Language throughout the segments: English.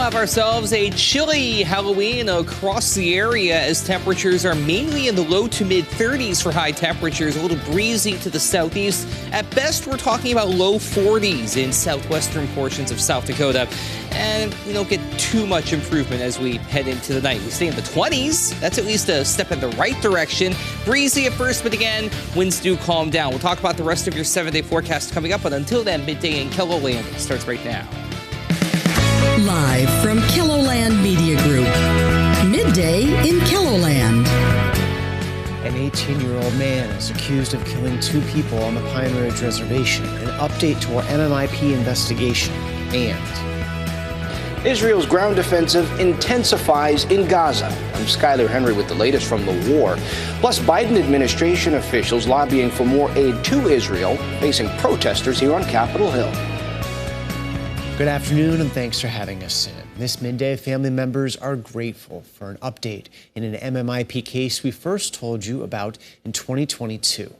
have ourselves a chilly Halloween across the area as temperatures are mainly in the low to mid 30s for high temperatures, a little breezy to the southeast. At best, we're talking about low 40s in southwestern portions of South Dakota. And we don't get too much improvement as we head into the night. We stay in the 20s. That's at least a step in the right direction. Breezy at first, but again, winds do calm down. We'll talk about the rest of your 7-day forecast coming up, but until then, midday in KELOLAND starts right now. Live from KELOLAND Media Group, midday in KELOLAND. An 18-year-old man is accused of killing 2 people on the Pine Ridge Reservation. An update to our MMIP investigation. And Israel's ground offensive intensifies in Gaza. I'm Skylar Henry with the latest from the war. Plus, Biden administration officials lobbying for more aid to Israel, facing protesters here on Capitol Hill. good afternoon, and thanks for having us in. This midday, family members are grateful for an update in an MMIP case we first told you about in 2022.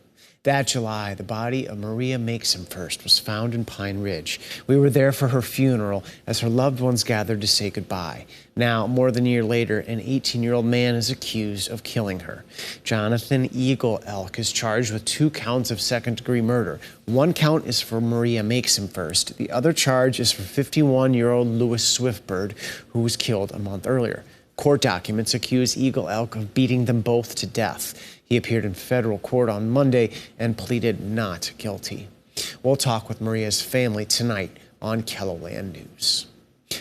That July, the body of Maria Makes-Him-First was found in Pine Ridge. We were there for her funeral as her loved ones gathered to say goodbye. Now, more than a year later, an 18-year-old man is accused of killing her. Jonathan Eagle Elk is charged with 2 counts of second-degree murder. 1 count is for Maria Makes-Him-First. The other charge is for 51-year-old Louis Swiftbird, who was killed a month earlier. Court documents accuse Eagle Elk of beating them both to death. He appeared in federal court on Monday and pleaded not guilty. We'll talk with Maria's family tonight on KELOLAND News.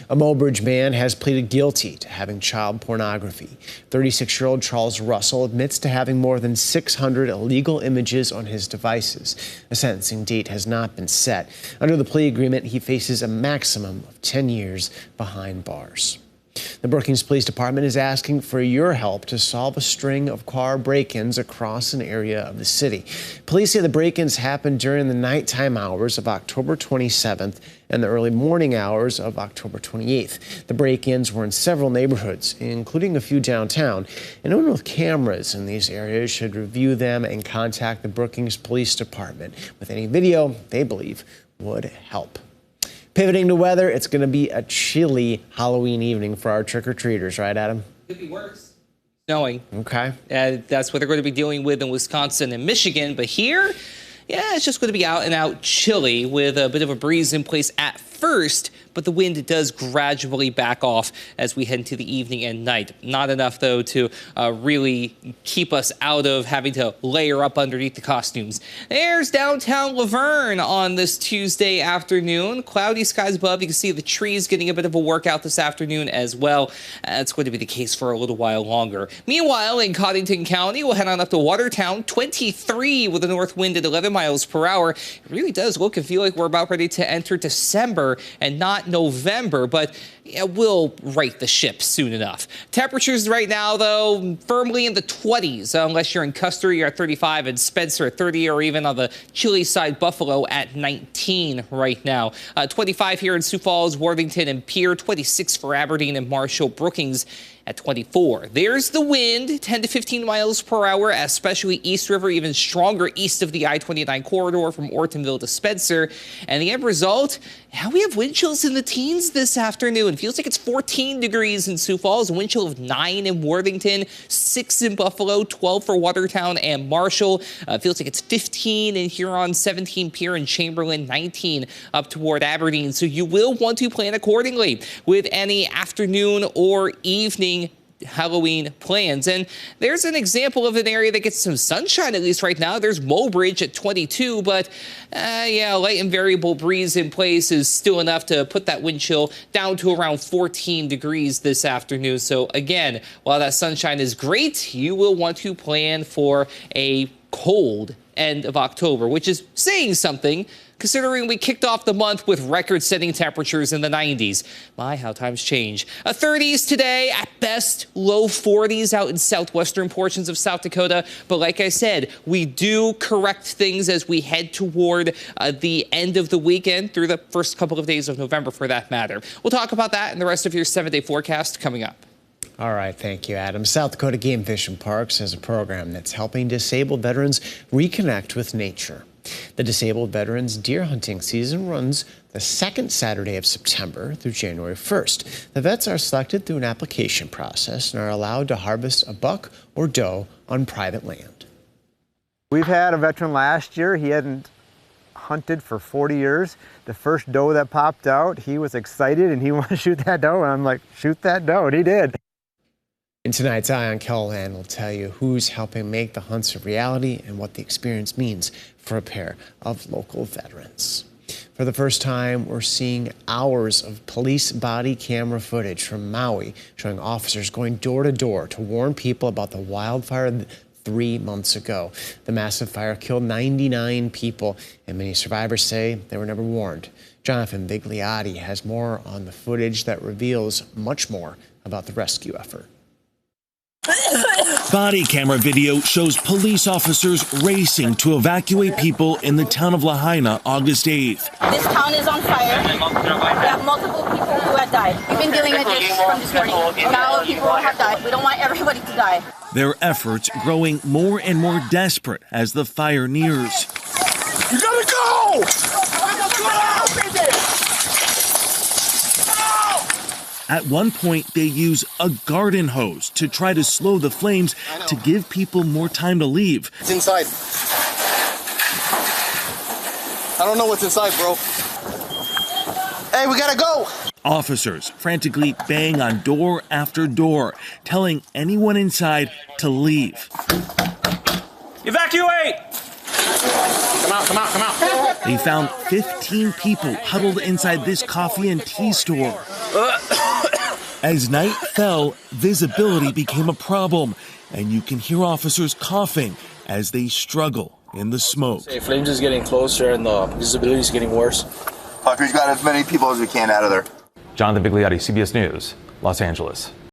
A Mobridge man has pleaded guilty to having child pornography. 36-year-old Charles Russell admits to having more than 600 illegal images on his devices. A sentencing date has not been set. Under the plea agreement, he faces a maximum of 10 years behind bars. The Brookings Police Department is asking for your help to solve a string of car break-ins across an area of the city. Police say the break-ins happened during the nighttime hours of October 27th and the early morning hours of October 28th. The break-ins were in several neighborhoods, including a few downtown. Anyone with cameras in these areas should review them and contact the Brookings Police Department with any video they believe would help. Pivoting to weather, it's going to be a chilly Halloween evening for our trick-or-treaters, right, Adam? Could be worse. Snowing. Okay. That's what they're going to be dealing with in Wisconsin and Michigan. But here, yeah, it's just going to be out and out chilly with a bit of a breeze in place at first, but the wind does gradually back off as we head into the evening and night. Not enough, though, to really keep us out of having to layer up underneath the costumes. There's downtown Laverne on this Tuesday afternoon. Cloudy skies above. You can see the trees getting a bit of a workout this afternoon as well. It's going to be the case for a little while longer. Meanwhile, in Cottington County, we'll head on up to Watertown, 23 with a north wind at 11 miles per hour. It really does look and feel like we're about ready to enter December and not November, but we'll right the ship soon enough. Temperatures right now, though, firmly in the 20s, unless you're in Custer, you're at 35, and Spencer at 30, or even on the chilly side, Buffalo at 19 right now. 25 here in Sioux Falls, Worthington, and Pierre, 26 for Aberdeen and Marshall. Brookings at 24. There's the wind, 10 to 15 miles per hour, especially East River, even stronger east of the I-29 corridor from Ortonville to Spencer. And the end result, now we have wind chills in the teens this afternoon. It feels like it's 14 degrees in Sioux Falls, a wind chill of 9 in Worthington, 6 in Buffalo, 12 for Watertown and Marshall. Feels like it's 15 in Huron, 17 Pierre and Chamberlain, 19 up toward Aberdeen. So you will want to plan accordingly with any afternoon or evening Halloween plans. And there's an example of an area that gets some sunshine, at least right now. There's Mobridge at 22, but yeah, light and variable breeze in place is still enough to put that wind chill down to around 14 degrees this afternoon. So again, while that sunshine is great, you will want to plan for a cold end of October, which is saying something, considering we kicked off the month with record-setting temperatures in the 90s. My, how times change. 30s today, at best, low 40s out in southwestern portions of South Dakota. But like I said, we do correct things as we head toward the end of the weekend through the first couple of days of November, for that matter. We'll talk about that and the rest of your 7-day forecast coming up. All right, thank you, Adam. South Dakota Game Fish and Parks has a program that's helping disabled veterans reconnect with nature. The Disabled Veterans Deer Hunting season runs the second Saturday of September through January 1st. The vets are selected through an application process and are allowed to harvest a buck or doe on private land. We've had a veteran last year. He hadn't hunted for 40 years. The first doe that popped out, he was excited and he wanted to shoot that doe. And I'm like, shoot that doe, and he did. And tonight's Eye on KELOLAND will tell you who's helping make the hunts a reality and what the experience means for a pair of local veterans. For the first time, we're seeing hours of police body camera footage from Maui showing officers going door to door to warn people about the wildfire 3 months ago. The massive fire killed 99 people, and many survivors say they were never warned. Jonathan Vigliotti has more on the footage that reveals much more about the rescue effort. Body camera video shows police officers racing to evacuate people in the town of Lahaina August 8th. This town is on fire. We have multiple people who have died. We've been dealing with this from this morning. Now people have died. We don't want everybody to die. Their efforts growing more and more desperate as the fire nears. You gotta go! At one point, they use a garden hose to try to slow the flames to give people more time to leave. It's inside. I don't know what's inside, bro. Hey, we gotta go! Officers frantically bang on door after door, telling anyone inside to leave. Evacuate! Come out, come out, come out. They found 15 people huddled inside this coffee and tea store. As night fell, visibility became a problem, and you can hear officers coughing as they struggle in the smoke. The flames is getting closer and the visibility is getting worse. We've got as many people as we can out of there. Jonathan Vigliotti, CBS News, Los Angeles.